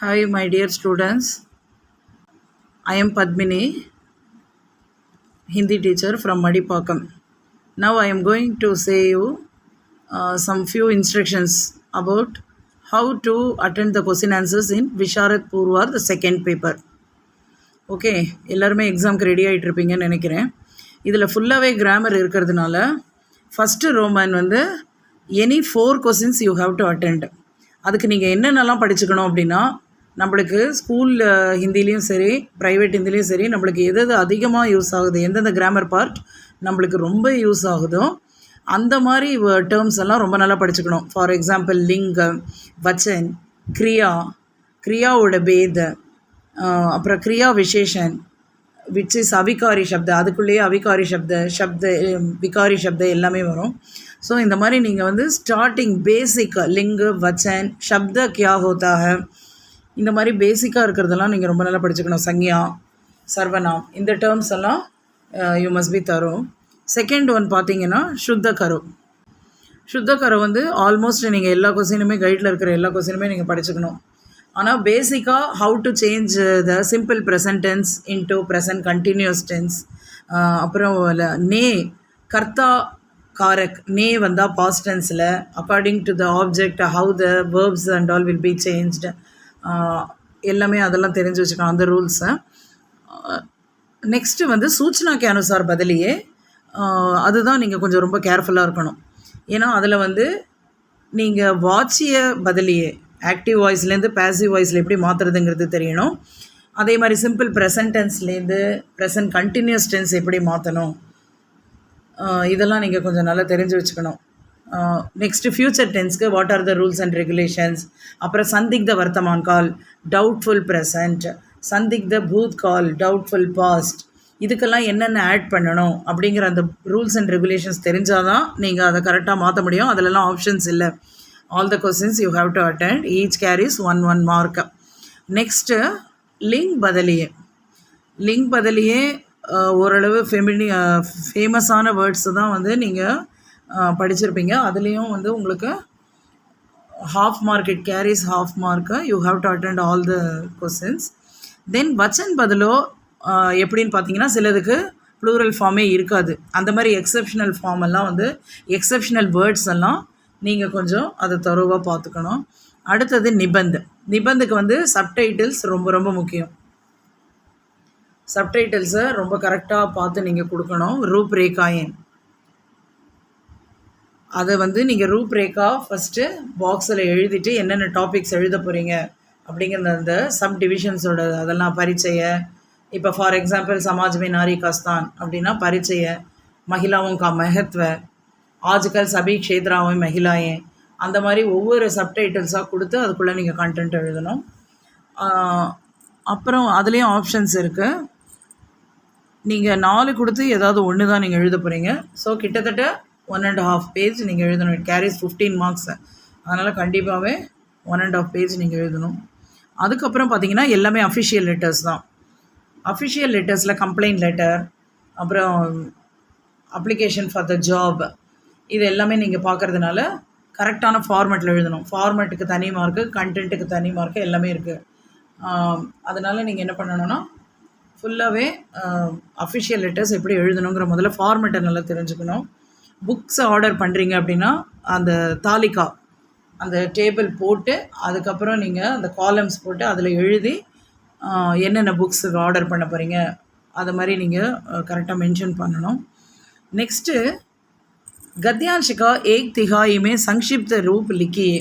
Hi, my dear students. I am Padmini, Hindi teacher from Madipakam. Now I am going to say you some few instructions about how to attend the question answers in Visharat Purva, the second paper. Okay எல்லாருமே எக்ஸாம்க்கு ready ஆகிட்டு இருப்பீங்கன்னு நினைக்கிறேன். இதில் ஃபுல்லாகவே grammar இருக்கிறதுனால first Roman வந்து any 4 questions you have to attend. அதுக்கு நீங்கள் என்னென்னலாம் படிச்சுக்கணும் அப்படின்னா, நம்மளுக்கு ஸ்கூல் ஹிந்திலையும் சரி, ப்ரைவேட் ஹிந்திலையும் சரி, நம்மளுக்கு எது எது அதிகமாக யூஸ் ஆகுது, எந்தெந்த கிராமர் பார்ட் நம்மளுக்கு ரொம்ப யூஸ் ஆகுதோ அந்த மாதிரி டேர்ம்ஸ் எல்லாம் ரொம்ப நல்லா படிச்சுக்கணும். ஃபார் எக்ஸாம்பிள் லிங்க, வச்சன், கிரியா, கிரியாவோட பேத, அப்புறம் கிரியா விசேஷன் விச் இஸ் அவிகாரி சப்த, அதுக்குள்ளேயே அவிகாரி சப்த விகாரி சப்த எல்லாமே வரும். ஸோ இந்த மாதிரி நீங்கள் வந்து ஸ்டார்டிங் பேசிக் லிங்கு, வச்சன், சப்த கியா ஹோதாக, இந்த மாதிரி பேசிக்காக இருக்கிறதெல்லாம் நீங்கள் ரொம்ப நல்லா படிச்சுக்கணும். சங்யா, சர்வநாம், இந்த டேர்ம்ஸ் எல்லாம் யூ மஸ்ட் பி தரும். செகண்ட் ஒன் பார்த்தீங்கன்னா சுத்த கரு. சுத்த கரு வந்து ஆல்மோஸ்ட் நீங்கள் எல்லா கொஸ்டினுமே, கைடில் இருக்கிற எல்லா கொஸ்டினுமே நீங்கள் படிச்சுக்கணும். ஆனால் பேசிக்காக how to change the simple present tense into present continuous tense, அப்புறம் நே கர்த்தா காரக், நே வந்தால் பாஸ்ட் டென்ஸில் according to the object how the verbs and all will be changed, எல்லாமே அதெல்லாம் தெரிஞ்சு வச்சுக்கணும், அந்த ரூல்ஸை. நெக்ஸ்ட்டு வந்து சூச்சனாக்கு அனுசார் பதிலையே, அதுதான் நீங்கள் கொஞ்சம் ரொம்ப கேர்ஃபுல்லாக இருக்கணும். ஏன்னா அதில் வந்து நீங்கள் வாட்சிய பதிலையே ஆக்டிவ் வாய்ஸ்லேருந்து பேசிவ் வாய்ஸில் எப்படி மாற்றுறதுங்கிறது தெரியணும். அதே மாதிரி சிம்பிள் ப்ரெசன்ட் டென்ஸ்லேருந்து ப்ரெசன்ட் கண்டினியூஸ் டென்ஸ் எப்படி மாற்றணும், இதெல்லாம் நீங்கள் கொஞ்சம் நல்லா தெரிஞ்சு வச்சுக்கணும். நெக்ஸ்ட்டு ஃப்யூச்சர் டென்ஸ்க்கு what are the rules and regulations, அப்புறம் சந்திக்த வர்த்தமான் கால், டவுட்ஃபுல் ப்ரெசன்ட், சந்திக்த பூத் கால், டவுட்ஃபுல் பாஸ்ட், இதுக்கெல்லாம் என்னென்ன ஆட் பண்ணணும் அப்படிங்கிற அந்த ரூல்ஸ் அண்ட் ரெகுலேஷன்ஸ் தெரிஞ்சால் தான் நீங்கள் அதை கரெக்டாக மாற்ற முடியும். அதிலெல்லாம் ஆப்ஷன்ஸ் இல்லை. All the questions you have to attend, each carries 1 mark. Next, லிங் பதிலியே. லிங் பதிலியே ஓரளவு ஃபேமஸான வேர்ட்ஸு தான் வந்து நீங்கள் படிச்சிருப்பீங்க. அதுலேயும் வந்து உங்களுக்கு half mark, it carries half mark. You have to attend all the questions. Then வச்சன் பதிலோ எப்படின்னு பார்த்தீங்கன்னா, சிலதுக்கு ப்ளூரல் ஃபார்மே இருக்காது. அந்த மாதிரி எக்ஸப்ஷனல் ஃபார்ம் எல்லாம் வந்து எக்ஸப்ஷனல் வேர்ட்ஸ் எல்லாம் நீங்கள் கொஞ்சம் அதை தரோவாக பார்த்துக்கணும். அடுத்தது நிபந்த். நிபந்துக்கு வந்து சப்டைட்டில்ஸ் ரொம்ப ரொம்ப முக்கியம். சப்டைட்டில்ஸை ரொம்ப கரெக்டாக பார்த்து நீங்கள் கொடுக்கணும். ரூப் ரேகாயன், அதை வந்து நீங்கள் ரூப் ரேகா ஃபஸ்ட்டு பாக்ஸில் எழுதிட்டு என்னென்ன டாபிக்ஸ் எழுத போகிறீங்க அப்படிங்கிற அந்த சப் டிவிஷன்ஸோட அதெல்லாம் பரிச்சய. இப்போ ஃபார் எக்ஸாம்பிள் சமாஜ்மே நாரி கஸ்தான் அப்படின்னா பரிச்சய, மகிழாவும் கா மகத்வ, ஆஜ்கல் சபி க்ஷேத்ராவும் மகிழாயே, அந்த மாதிரி ஒவ்வொரு சப்டைட்டில்ஸாக கொடுத்து அதுக்குள்ளே நீங்கள் கண்டென்ட் எழுதணும். அப்புறம் அதுலேயும் ஆப்ஷன்ஸ் இருக்குது. நீங்கள் 4 கொடுத்து ஏதாவது ஒன்று தான் நீங்கள் எழுத போகிறீங்க. ஸோ கிட்டத்தட்ட 1.5 பேஜ் நீங்கள் எழுதணும். It carries 15 marks. அதனால் கண்டிப்பாகவே 1.5 பேஜ் நீங்கள் எழுதணும். அதுக்கப்புறம் பார்த்தீங்கன்னா எல்லாமே அஃபிஷியல் லெட்டர்ஸ் தான். அஃபிஷியல் லெட்டர்ஸில் கம்ப்ளைண்ட் லெட்டர், அப்புறம் அப்ளிகேஷன் ஃபார் த ஜாப், இது எல்லாமே நீங்கள் பார்க்குறதுனால கரெக்டான ஃபார்மேட்டில் எழுதணும். ஃபார்மேட்டுக்கு தனி மார்க்கு, கண்டென்ட்டுக்கு தனி மார்க்கு, எல்லாமே இருக்குது. அதனால் நீங்கள் என்ன பண்ணணுன்னா ஃபுல்லாகவே அஃபிஷியல் லெட்டர்ஸ் எப்படி எழுதணுங்கிற முதல்ல ஃபார்மேட்டை நல்லா தெரிஞ்சுக்கணும். புக்ஸை ஆர்டர் பண்ணுறீங்க அப்படின்னா அந்த தாலிகா, அந்த டேபிள் போட்டு அதுக்கப்புறம் நீங்கள் அந்த காலம்ஸ் போட்டு அதில் எழுதி என்னென்ன புக்ஸு ஆர்டர் பண்ண போகிறீங்க அதை மாதிரி நீங்கள் கரெக்டாக மென்ஷன் பண்ணணும். நெக்ஸ்ட்டு गद्यांश का 1/3 में संक्षिप्त रूप लिखिए.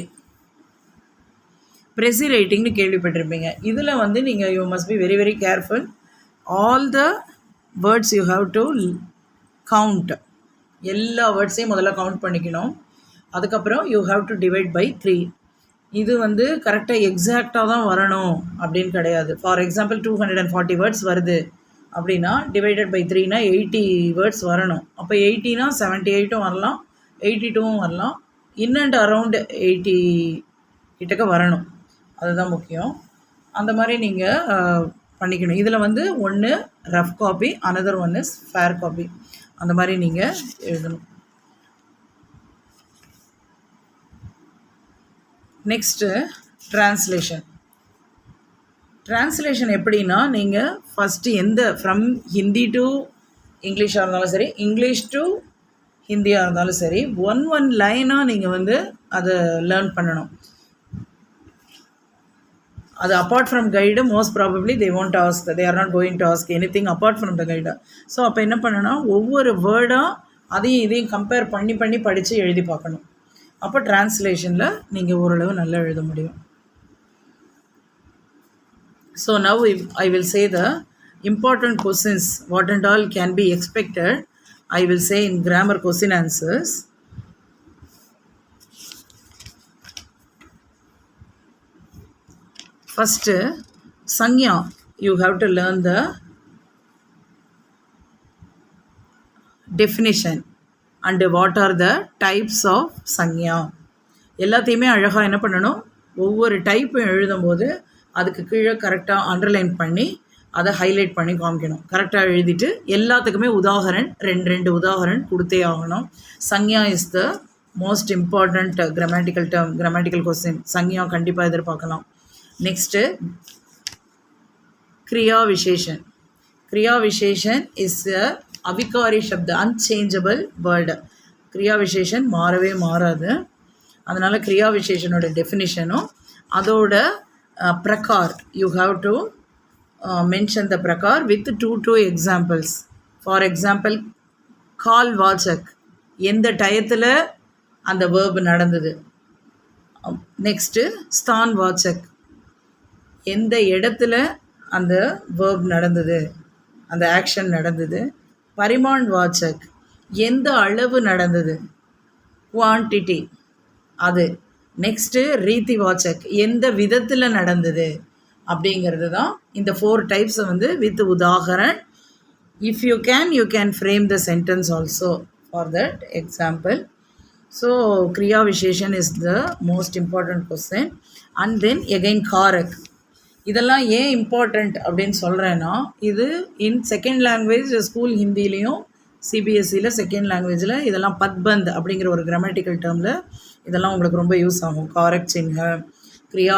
प्रेसी ரைட்டிங்னு கேள்விப்பட்டிருப்பீங்க. இதில் வந்து நீங்கள் you must be very very careful. All the words you have to count. எல்லா வேர்ட்ஸையும் முதல்ல கவுண்ட் பண்ணிக்கணும். அதுக்கப்புறம் you have to divide by 3. இது வந்து கரெக்டாக எக்ஸாக்டாக தான் வரணும் அப்படின்னு கிடையாது. ஃபார் எக்ஸாம்பிள் 240 வேர்ட்ஸ் வருது அப்படின்னா டிவைடட் பை 3னா 80 வேர்ட்ஸ் வரணும். அப்போ 80னா 78ம் வரலாம், 82ம் வரலாம், இன் அண்ட் அரவுண்ட் 80 கிட்டக்க வரணும். அதுதான் முக்கியம். அந்த மாதிரி நீங்கள் பண்ணிக்கணும். இதில் வந்து ஒன்று rough copy, another one is fair copy, அந்த மாதிரி நீங்கள் எழுதணும். Next translation. ட்ரான்ஸ்லேஷன் எப்படின்னா, நீங்கள் ஃபஸ்ட்டு ஃப்ரம் ஹிந்தி டு இங்கிலீஷாக இருந்தாலும் சரி, இங்கிலீஷ் டு ஹிந்தியாக இருந்தாலும் சரி, ஒன் லைனாக நீங்கள் வந்து அதை லேர்ன் பண்ணணும். அது apart from guide most probably they won't ask, they are not going to ask any thing apart from the guide. So அப்போ என்ன பண்ணணும், ஒவ்வொரு வேர்டாக அதையும் இதையும் கம்பேர் பண்ணி படித்து எழுதி பார்க்கணும். அப்போ ட்ரான்ஸ்லேஷனில் நீங்கள் ஓரளவு நல்லா எழுத முடியும். So now I will say the important questions, what and all can be expected. I will say in grammar question answers. First, Sanya, you have to learn the definition and what are the types of Sanya. எல்லாத்தையுமே அழகாக என்ன பண்ணணும், ஒவ்வொரு டைப்பும் எழுதும்போது அதுக்கு கீழே கரெக்டாக underline பண்ணி அதை ஹைலைட் பண்ணி காமிக்கணும். கரெக்டாக எழுதிட்டு எல்லாத்துக்குமே உதாகரன் ரெண்டு உதாகரன் கொடுத்தே ஆகணும். சங்யா is the most important grammatical question. சங்யா கண்டிப்பாக எதிர்பார்க்கலாம். நெக்ஸ்ட்டு கிரியா விசேஷன். கிரியா விசேஷன் இஸ் அ அவிகாரி சப்த, அன்சேஞ்சபிள் வேர்டு. கிரியா விசேஷன் மாறவே மாறாது. அதனால் கிரியா விசேஷனோட டெஃபினிஷனும் அதோட பிரகார், you have to mention the பிரகார் with two examples. For example, கால் வாச்சக், எந்த டயத்தில் அந்த வேர்ப் நடந்தது. நெக்ஸ்ட்டு ஸ்தான் வாச்சக், எந்த இடத்துல அந்த வேர்ப் நடந்தது, அந்த ஆக்ஷன் நடந்தது. பரிமாண் வாச்சக், எந்த அளவு நடந்தது, குவான்டிட்டி அது. நெக்ஸ்ட்டு ரீதி வாச்சக், எந்த விதத்தில் நடந்தது அப்படிங்கிறது தான். இந்த 4 டைப்ஸை வந்து வித் உதாகரன். If you can frame the sentence also for that example. So கிரியா விசேஷன் is the most important question. And then again காரக். இதெல்லாம் ஏன் இம்பார்ட்டண்ட் அப்படின்னு சொல்கிறேன்னா, இது இன் செகண்ட் லாங்குவேஜ் ஸ்கூல் ஹிந்திலையும் சிபிஎஸ்சியில் செகண்ட் லாங்குவேஜில் இதெல்லாம் பத்பந்த் அப்படிங்கிற ஒரு கிராமட்டிக்கல் டேர்மில் இதெல்லாம் உங்களுக்கு ரொம்ப யூஸ் ஆகும். காரக் சின்ஹ, கிரியா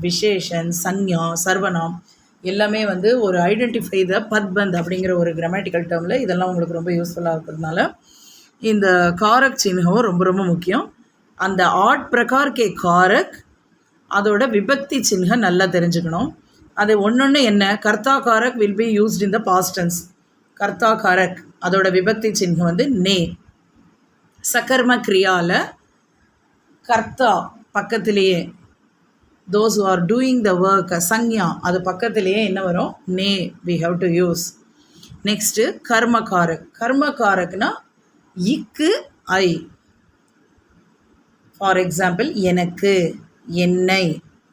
விசேஷன், சஞ்ஞா, சர்வநாம் எல்லாமே வந்து ஒரு ஐடென்டிஃபை த பத்பந்த் அப்படிங்கிற ஒரு கிராமட்டிக்கல் டேர்மில் இதெல்லாம் உங்களுக்கு ரொம்ப யூஸ்ஃபுல்லாக இருக்கிறதுனால இந்த காரக் சின்ஹவும் ரொம்ப ரொம்ப முக்கியம். அந்த ஆட் பிரகார் கே காரக், அதோட விபக்தி சின்ஹ நல்லா தெரிஞ்சுக்கணும். அது ஒன்று என்ன, கர்த்தா காரக் will be used in the past tense. கர்த்தா காரக் அதோட விபக்தி சின்ஹ வந்து நே. சகர்ம கிரியாவில் கர்த்தா பக்கத்திலேயே, those who are doing the work, சங்யா அது பக்கத்திலேயே என்ன வரும், நே we have to use. Next கர்மகாரக். கர்மகாரக்னா இக்கு ஐ. ஃபார் எக்ஸாம்பிள், எனக்கு, என்னை,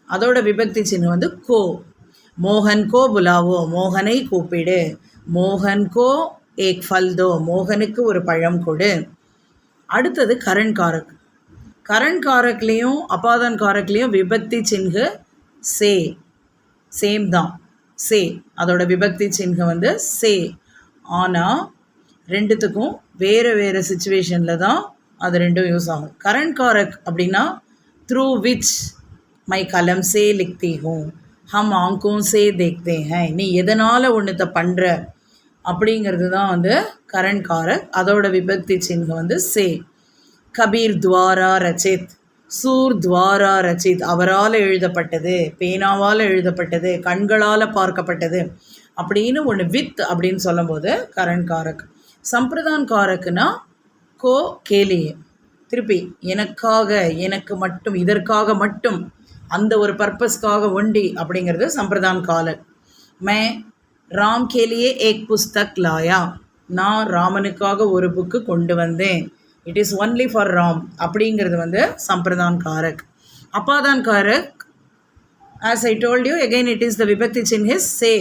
அதோட விபக்தி சின்னம் வந்து கோ. மோகன் கோ புலாவோ, மோகனை கூப்பிடு. மோகன் கோ ஏக் ஃபல் தோ, மோகனுக்கு ஒரு பழம் கொடு. அடுத்தது கரண் காரக். கரண் காரக்லேயும் அபாதான் காரக்லேயும் விபக்தி சின்ஹ சே, சேம் தான், சே. அதோட விபக்தி சின்ஹ வந்து சே. ஆனால் ரெண்டுத்துக்கும் வேறு சிச்சுவேஷனில் தான் அது ரெண்டும் யூஸ் ஆகும். கரண் காரக் அப்படின்னா த்ரூ விச் மை கலம் சே லிக்தி ஹூம், ஹம் ஆங்கோம் சே தேக்தே ஹேன், நீ எதனால் ஒன்றுத்த பண்ணுற அப்படிங்கிறது தான் வந்து கரண் காரக். அதோட விபக்தி சின்ஹ வந்து சே. கபீர் துவாரா ரச்சித், சூர் துவாரா ரச்சித், அவரால் எழுதப்பட்டது, பேனாவால் எழுதப்பட்டது, கண்களால் பார்க்கப்பட்டது அப்படின்னு ஒன்று வித் அப்படின்னு சொல்லும்போது கரண் காரக். சம்பிரதான் காரக்குனா கோ கேலியே, திருப்பி எனக்காக, எனக்கு மட்டும், இதற்காக மட்டும், அந்த ஒரு பர்பஸ்க்காக ஒண்டி அப்படிங்கிறது சம்பிரதான் காரக். மே ராம் கேலியே ஏக் புஸ்தக் லாயா, நான் ராமனுக்காக ஒரு புக்கு கொண்டு வந்தேன், it is only for Ram அப்படிங்கிறது வந்து சம்பிரதான் காரக். அப்பாதான் காரக், as I told you again, it is the விபக்தி சின்ஹ சே.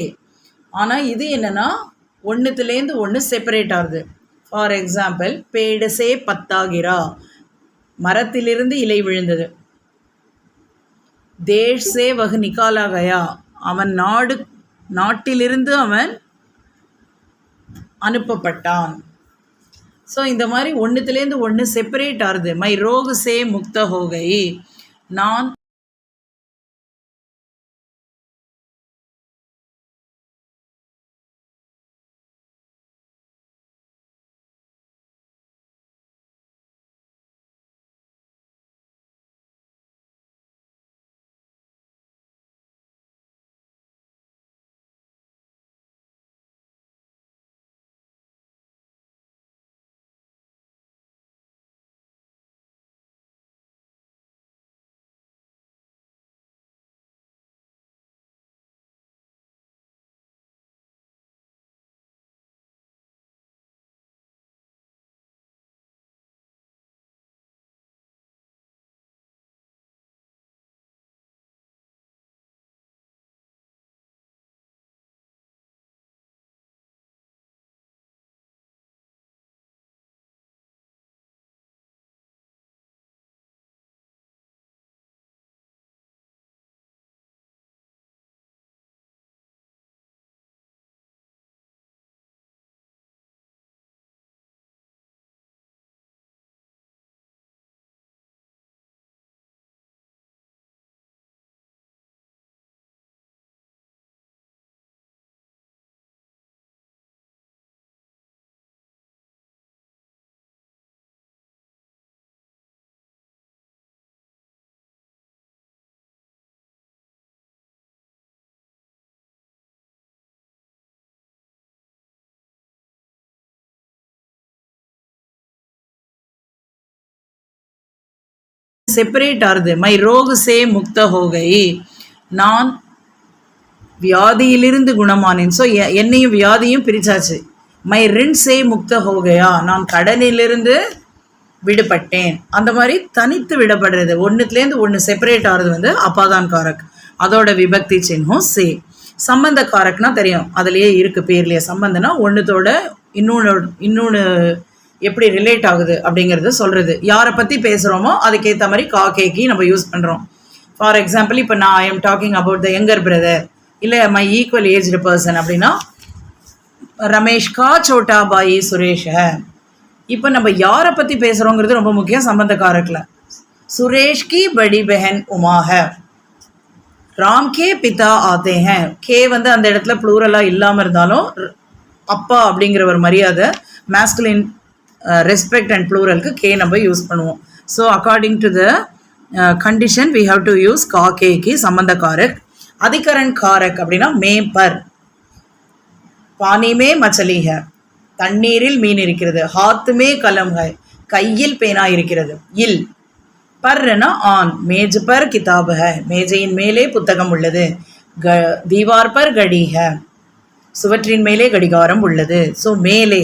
ஆனால் இது என்னென்னா ஒன்றுத்துலேருந்து ஒன்று செப்பரேட் ஆகுது. ஃபார் எக்ஸாம்பிள், பேடு சே பத்தாகிரா, மரத்திலிருந்து இலை விழுந்தது. தேஷ் சே வகு நிகாலா கயா, அவன் நாட்டிலிருந்து அவன் அனுப்பப்பட்டான். ஸோ இந்த மாதிரி ஒன்றுத்துலேருந்து ஒன்று செப்பரேட் ஆகுது. மை ரோகு சே முக்த ஹோகை, நான் செப்பரேட் ஆகுது. மை ரோக் சே முக்த ஹோகை, நான் வியாதியிலிருந்து குணமானேன். ஸோ என்னையும் வியாதியும் பிரிச்சாச்சு. மை ரின் சே முக்த ஹோகையா, நான் கடனிலிருந்து விடுபட்டேன். அந்த மாதிரி தனித்து விடப்படுறது, ஒன்றுத்துலேருந்து ஒன்று செப்பரேட் ஆகிறது வந்து அப்பாதான் காரக். அதோட விபக்தி சின்னம் சே. சம்பந்த காரக்னா தெரியும், அதுலேயே இருக்குது பேர்லேயே. சம்பந்தனா ஒன்றுத்தோட இன்னொன்று எப்படி ரிலேட் ஆகுது அப்படிங்கிறத சொல்கிறது. யாரை பற்றி பேசுகிறோமோ அதுக்கேற்ற மாதிரி கா கேக்கி நம்ம யூஸ் பண்ணுறோம். ஃபார் எக்ஸாம்பிள், இப்போ நான் I am talking about the younger brother, இல்லை மை ஈக்குவல் ஏஜ்டு பர்சன் அப்படின்னா ரமேஷ் கா சோட்டா பாயி சுரேஷ். இப்போ நம்ம யாரை பற்றி பேசுகிறோங்கிறது ரொம்ப முக்கியம் சம்பந்தக்காரக்கில். சுரேஷ் கி படி பெஹன் உமா ஹை, ராம் கே பிதா ஆத்தே ஹே. கே வந்து அந்த இடத்துல ப்ளூரலாக இல்லாமல் இருந்தாலும் அப்பா அப்படிங்கிற ஒரு மரியாதை, மேஸ்குலின் ரெஸ்பெக்ட் அண்ட் ப்ளூரலுக்கு கே நம்ம யூஸ் பண்ணுவோம். So according to the condition we have to use கா கேக்கு சம்பந்த காரக். அதிகரண் காரக் அப்படின்னா மே பர், பானிமே மச்சலி ஹை, தண்ணீரில் மீன் இருக்கிறது. ஹாத்துமே கலம் ஹை, கையில் பேனா இருக்கிறது. இல் பர்னா ஆன், மேஜ் பர் கிதாப் ஹை, மேஜையின் மேலே புத்தகம் உள்ளது. தீவார் பர் கடி ஹை, சுவற்றின் மேலே கடிகாரம் உள்ளது. ஸோ மேலே.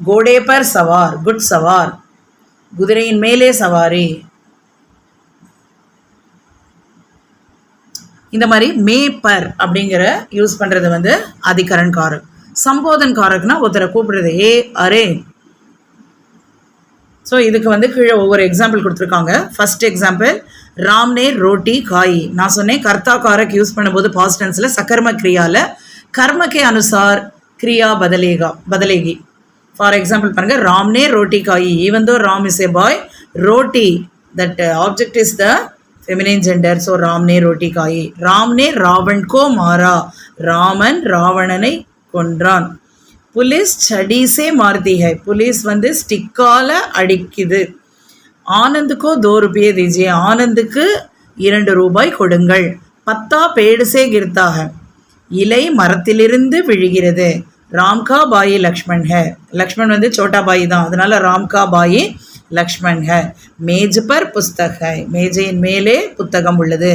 கோடே பர் சவார், குட் சவார், குதிரையின் மேலே சவாரி. இந்த மாதிரி மே பர் அப்படிங்கிற யூஸ் பண்ணுறது வந்து அதிகரண் காரக். சம்போதன் காரக்னா ஒருத்தரை கூப்பிடுறது, ஏ அரே. ஸோ இதுக்கு வந்து கீழே ஒவ்வொரு எக்ஸாம்பிள் கொடுத்துருக்காங்க. ஃபர்ஸ்ட் எக்ஸாம்பிள், ராம்னே ரோட்டி காய். நான் சொன்னேன் கர்த்தா காரக் யூஸ் பண்ணும்போது பாஸ்ட் டென்ஸில் சக்கர்ம கிரியாவில் கர்மக்கே அனுசார் கிரியா பதலேகி. ஃபார் எக்ஸாம்பிள் பாருங்க, ராம்னே ரோட்டி காய். Even though Ram is a boy, roti that object is the feminine gender. So ராம்னே ரோட்டி காய். ராம்னே ராவன் கோ மாரா, ராமன் ராவணனை கொன்றான். புலிஸ் சடிசே மார்தி ஹை, புலிஸ் வந்து ஸ்டிக்கால் அடிக்குது. ஆனந்துக்கோ 2 ரூபாய் தீஜியே, ஆனந்துக்கு 2 ரூபாய் கொடுங்கள். பத்தா பேடுசே கிர்தாக, இலை மரத்திலிருந்து விழுகிறது. ராம்கா பாயி லக்ஷ்மண் ஹை, லக்ஷ்மண் வந்து சோட்டா பாயி தான், அதனால ராம்கா பாயி Lakshman high. மேஜ் per Pustak high, மேஜையின் மேலே புத்தகம் உள்ளது.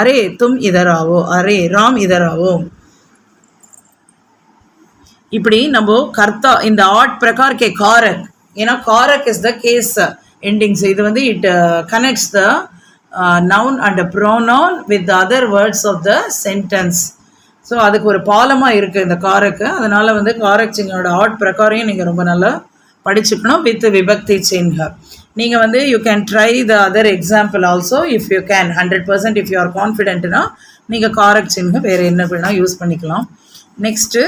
அரே தும் இதராவோ, அரே ராம் இதராவோ. இப்படி நம்ம கர்த்தா இந்த ஆட் பிரகார் கே காரக், ஏன்னா காரக் இஸ் த கேஸ் எண்டிங்ஸ். இது வந்து it connects the noun and pronoun with the other words of the sentence. So அதுக்கு ஒரு பாலமாக இருக்குது இந்த காரக்கு. அதனால் வந்து காரக் சின்னோட ஆட் பிரகாரையும் நீங்கள் ரொம்ப நல்லா படிச்சுக்கணும் வித் விபக்தி சின்ஹ. நீங்கள் வந்து you can try the other example also if you can. 100% if you are கான்ஃபிடென்ட்னா நீங்கள் காரக் சின்ஹ வேறு என்ன வேணால் யூஸ் பண்ணிக்கலாம். நெக்ஸ்ட்டு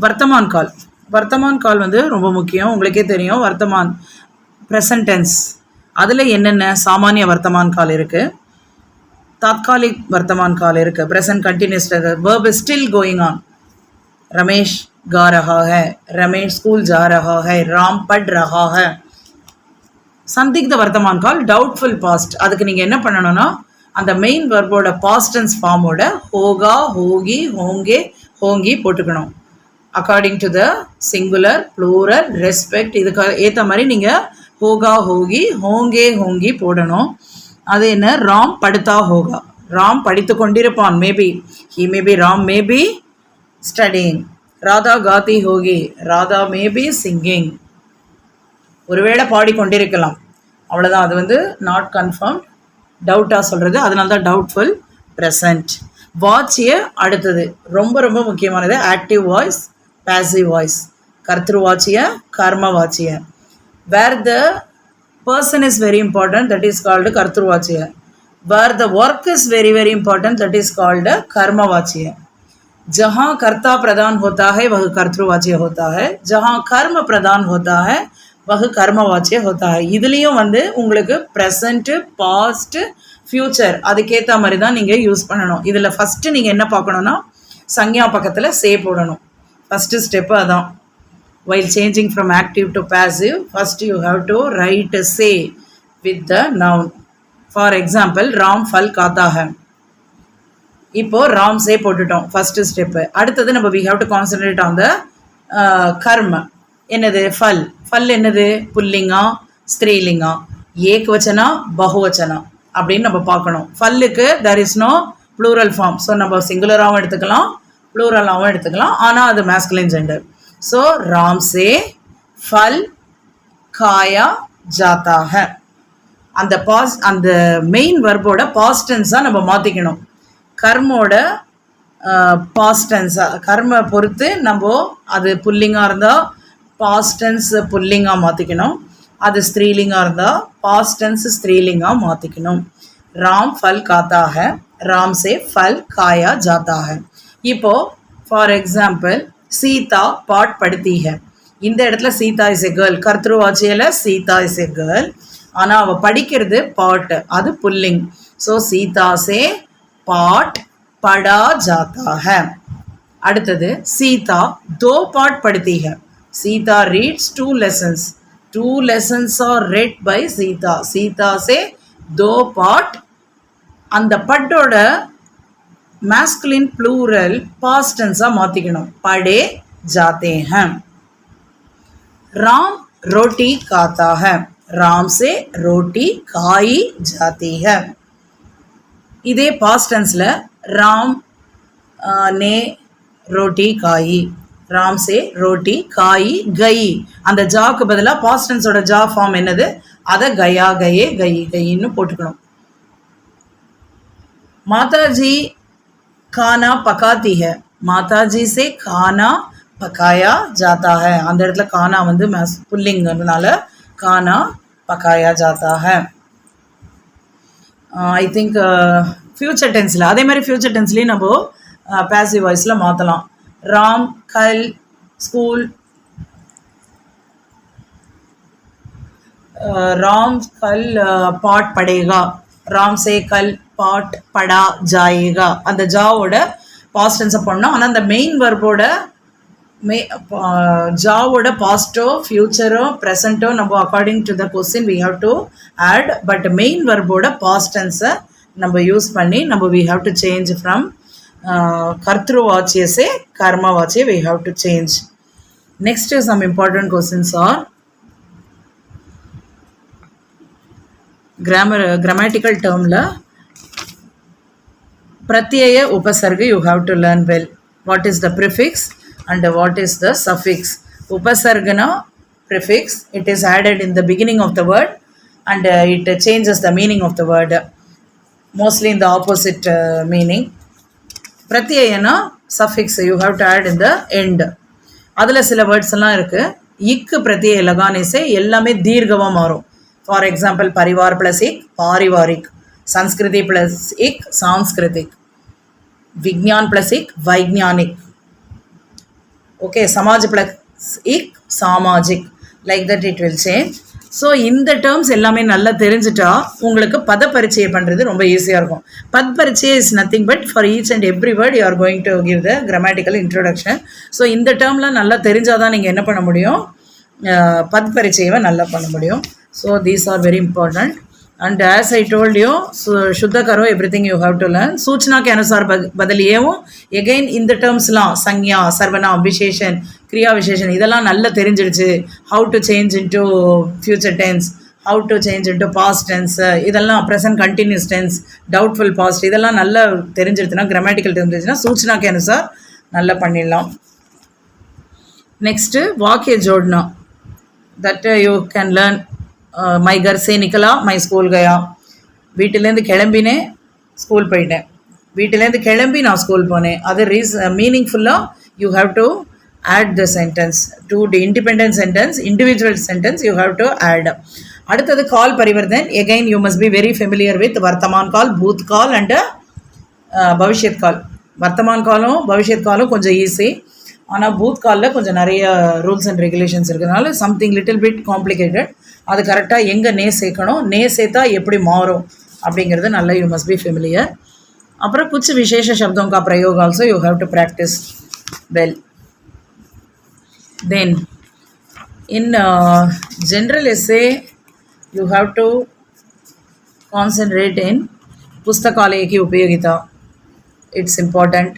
வர்த்தமான் கால். வர்த்தமான் கால் வந்து ரொம்ப முக்கியம், உங்களுக்கே தெரியும். வர்த்தமான் ப்ரெசன்ட் டென்ஸ், அதில் என்னென்ன சாமானிய வர்த்தமான் கால் இருக்குது, தாத்காலிக் வர்த்தமான் கால் இருக்குது, present continuous verb is still going on. Ramesh गा रहा है, रमेश स्कूल जा रहा है, राम पढ़ रहा है. சந்திக்த வர்த்தமான் கால் டவுட்ஃபுல் பாஸ்ட். அதுக்கு நீங்கள் என்ன பண்ணணும்னா அந்த மெயின் வெர்போட பாஸ்ட் டென்ஸ் ஃபார்மோட ஹோகா, ஹோகி, ஹோங்கே, ஹோங்கி போட்டுக்கணும். According to the singular, plural, respect, இதுக்கு ஏற்ற மாதிரி நீங்கள் ஹோகா, ஹோகி, ஹோங்கே, ஹோங்கி போடணும். அது என்ன, ராம் படுத்தா ஹோகா, ராம் படித்து கொண்டிருப்பான். Maybe he maybe, Ram maybe studying. Radha காத்தி ஹோகி, ராதா மேபி சிங்கிங். ஒருவேளை பாடிக்கொண்டிருக்கலாம், அவ்வளோதான். அது வந்து நாட் கன்ஃபார்ம், டவுட்டாக சொல்கிறது, அதனால தான் டவுட்ஃபுல் ப்ரெசன்ட். வாட்சிய அடுத்தது ரொம்ப ரொம்ப முக்கியமானது active voice, passive voice. கர்த்திருவாச்சிய, கர்மவாச்சிய. Where the person is very important, that is called கர்த்திருவாச்சிய. Where the work is very very important, that is called कर्मवाच्य. जहाँ कर्ता प्रधान होता है वह कर्तृवाच्य होता है, जहाँ कर्म प्रधान होता है वह कर्मवाच्य होता है. இதுலேயும் வந்து உங்களுக்கு ப்ரெசண்ட்டு, பாஸ்ட், ஃப்யூச்சர் அதுக்கேற்ற மாதிரி தான் நீங்கள் யூஸ் பண்ணணும். இதில் ஃபஸ்ட்டு நீங்கள் என்ன பார்க்கணுன்னா சங்யா பக்கத்தில் சே போடணும். ஃபஸ்ட்டு ஸ்டெப்பு அதான். while changing from active to passive, first you have to write a say with the noun. For example, Ram ஃபல் காத்தா ஹை. இப்போது ராம் சே போட்டுட்டோம் ஃபஸ்ட்டு ஸ்டெப்பு. அடுத்தது நம்ம we have to concentrate on the கர்ம. என்னது, ஃபல். ஃபல் என்னது, புல்லிங்கா ஸ்திரீலிங்கா. ஏக்வச்சனா பகுவச்சனா அப்படின்னு நம்ம பார்க்கணும். ஃபல்லுக்கு there is no plural form. So நம்ம சிங்குலராகவும் எடுத்துக்கலாம், ப்ளூரலாகவும் எடுத்துக்கலாம். ஆனால் அது மேஸ்குலின் ஜெண்டர். ஸோ ராம் சே ஃபல் காயா ஜாத்தா ஹை. அந்த மெயின் வர்போட பாஸ்ட் டென்ஸாக நம்ம மாற்றிக்கணும். கர்மோட பாஸ்ட் டென்ஸாக கர்ம பொறுத்து நம்ம அது புல்லிங்காக இருந்தால் பாஸ்ட் டென்ஸ் புல்லிங்காக மாற்றிக்கணும். அது ஸ்திரீலிங்காக இருந்தால் பாஸ்ட் டென்ஸ் ஸ்திரீலிங்காக மாற்றிக்கணும். ராம் ஃபல் காத்தா ஹை, ராம் சே ஃபல் காயா ஜாத்தா ஹை. இப்போது ஃபார் எக்ஸாம்பிள் சீதா பாட் படுத்தி ஹை. இந்த இடத்துல சீதா இஸ் எ கேர்ள், கர்த்ருவாச்சியில் சீதா இஸ் எ கேர்ள். ஆனால் அவள் படிக்கிறது பாட், அது புல்லிங். ஸோ சீதா சே பாட் படா ஜாத்தா ஹை. அடுத்தது சீதா தோ பாட் படுத்தி ஹை. Sita reads 2 lessons. 2 lessons are read by Sita. Sita சே தோ பாட். அந்த பட்டோட மேஸ்குலின் ப்ளூரல் பாஸ்ட் டென்ஸாக மாற்றிக்கணும். படே ஜாத்தே ஹை. राम रोटी खाता है, राम से रोटी खाई जाती है. இதே பாஸ்ட் டென்ஸில் ராம் ने रोटी खाई, राम से रोटी खाई गई. அந்த ஜாக்கு பதிலாக பாஸ்ட் டென்ஸோட ஜா ஃபார்ம் என்னது, அதை கயா கயே கை கைன்னு போட்டுக்கணும். மாதாஜி खाना पकाती है, माताजी से खाना पकाया जाता है. அந்த இடத்துல கானா வந்து புல்லிங்கிறதுனால கானா பக்காயா ஜாத்தா ஹை. ஐ திங்க் ஃப்யூச்சர் டென்ஸில் அதே மாதிரி ஃப்யூச்சர் டென்ஸ்லேயும் நம்ம பேசிவ் வாய்ஸில் மாற்றலாம். ராம் கல் ஸ்கூல், ராம் கல் பாட் படேகா, ராம் சே கல் பாட் படா ஜாயேகா. அந்த ஜாவோட பாஸ்ட் டென்ஸை பண்ணோம். ஆனால் அந்த மெயின் வர்போட ஜாவோட பாஸ்ட்டோ ஃப்யூச்சரோ ப்ரெசண்ட்டோ நம்ம according to the question we have to add. But main வர்போட பாஸ்ட் டென்ஸை நம்ம யூஸ் பண்ணி நம்ம we have to change from கர்த்ருவாச்சியஸே கர்மவாச்சியை we have to change. Next some important questions are grammatical termல pratyaya upasarga you have to learn well. What is the prefix and what is the suffix? Upasargana prefix, it is added in the beginning of the word and it changes the meaning of the word, mostly in the opposite meaning. Pratyayana suffix you have to add in the end. அதில் சில words எல்லாம் இருக்குது. இக்கு பிரத்யய லகானிசே எல்லாமே தீர்க்கமாக மாறும். For example Parivar plus இக் பாரிவாரிக், संस्कृति प्लस एक सांस्कृतिक, विज्ञान प्लस एक वैज्ञानिक, ओके, समाज प्लस एक सामाजिक, like that it will change. So இந்த டேர்ம்ஸ் எல்லாமே நல்லா தெரிஞ்சுட்டா உங்களுக்கு பத பரிச்சயை பண்ணுறது ரொம்ப ஈஸியாக இருக்கும். பத் பரிச்சை is nothing but for each and every word you are going to give the grammatical introduction. So இந்த டேர்ம்லாம் நல்லா தெரிஞ்சால் தான் நீங்கள் என்ன பண்ண முடியும், பத் பரிச்சையை நல்லா பண்ண முடியும். So these are very important. And as I told you, so Shuddha Karo, everything you have to learn. Suchna ke anusar badaliye ho. Again, in the terms la, Sanya, Sarvanam, Visheshan, Kriya Visheshan, idella nalla therinjiruchu. How to change into future tense, how to change into past tense, idella present continuous tense, doubtful past, idella nalla therinjirudhuna, grammatical terms irundhuchuna, Suchna ke anusar nalla pannidalam. Next, Vakya Jodna. That you can learn. My घर से निकला my school Gaya. வீட்டிலேருந்து கிளம்பினேன் school போயிட்டேன், வீட்டிலேருந்து கிளம்பி நான் school போனேன். அது மீனிங்ஃபுல்லாக you have to add the sentence to the independent sentence, individual sentence you have to add. அடுத்தது கால் பரிவர்த்தன். Again you must be very familiar with வர்த்தமான் கால், பூத் கால் அண்டு பவிஷ்யத் கால். வர்த்தமான் காலும் பவிஷ்யத் காலும் கொஞ்சம் ஈஸி, ஆனால் பூத் காலில் கொஞ்சம் நிறைய ரூல்ஸ் அண்ட் ரெகுலேஷன்ஸ் இருக்கிறதுனால சம்திங் லிட்டில் பிட் காம்ப்ளிகேட்டட். அது கரெக்டாக எங்கே நே சேர்க்கணும், நே சேர்த்தா எப்படி மாறும் அப்படிங்கிறது நல்லா யூ மஸ்ட் பி ஃபெமிலியர். அப்புறம் குछ விசேஷ शब्दों का प्रयोग also you have to practise well. Then in general essay you have to concentrate in पुस्तकालय की उपयोगिता, it's important.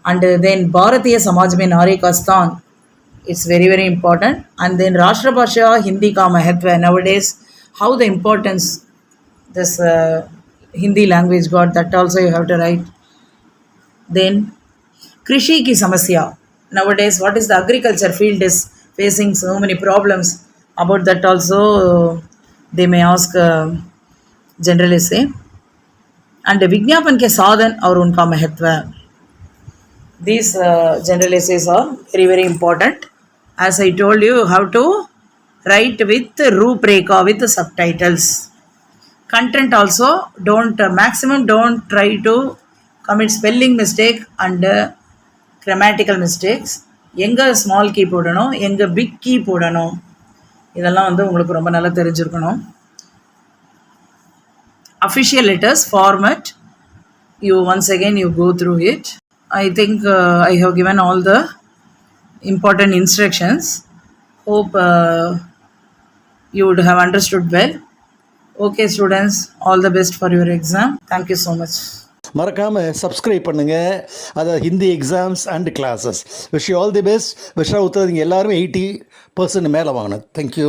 and then Bharatiya Samaj में नारी का स्थान, it's very very important. and then राष्ट्रभाषा हिंदी का महत्व. nowadays how the importance this Hindi language got, that also you have to write. Then Krishi ki samasya. Nowadays, what is the agriculture field is facing so many problems. About that also, they may ask general essay. And विज्ञापन के साधन और उनका महत्व. These general essays are very very important. As I told you, how to write with rupreka with subtitles. Content also don't maximum don't try to commit spelling mistake and grammatical mistakes. எங்க small key போடணும், எங்க big key போடணும், இதெல்லாம் வந்து உங்களுக்கு ரொம்ப நல்லா தெரிஞ்சிருக்கணும். Official letters format, you once again you go through it. I think I have given all the important instructions. Hope you would have understood well. Okay students, all the best for your exam. Thank you so much. மறக்காமல் subscribe பண்ணுங்கள். அதாவது Hindi exams and classes. Wish you all the best. விஷா உத்தரவு நீங்கள் எல்லாருமே 80% மேலே வாங்கணும். Thank you.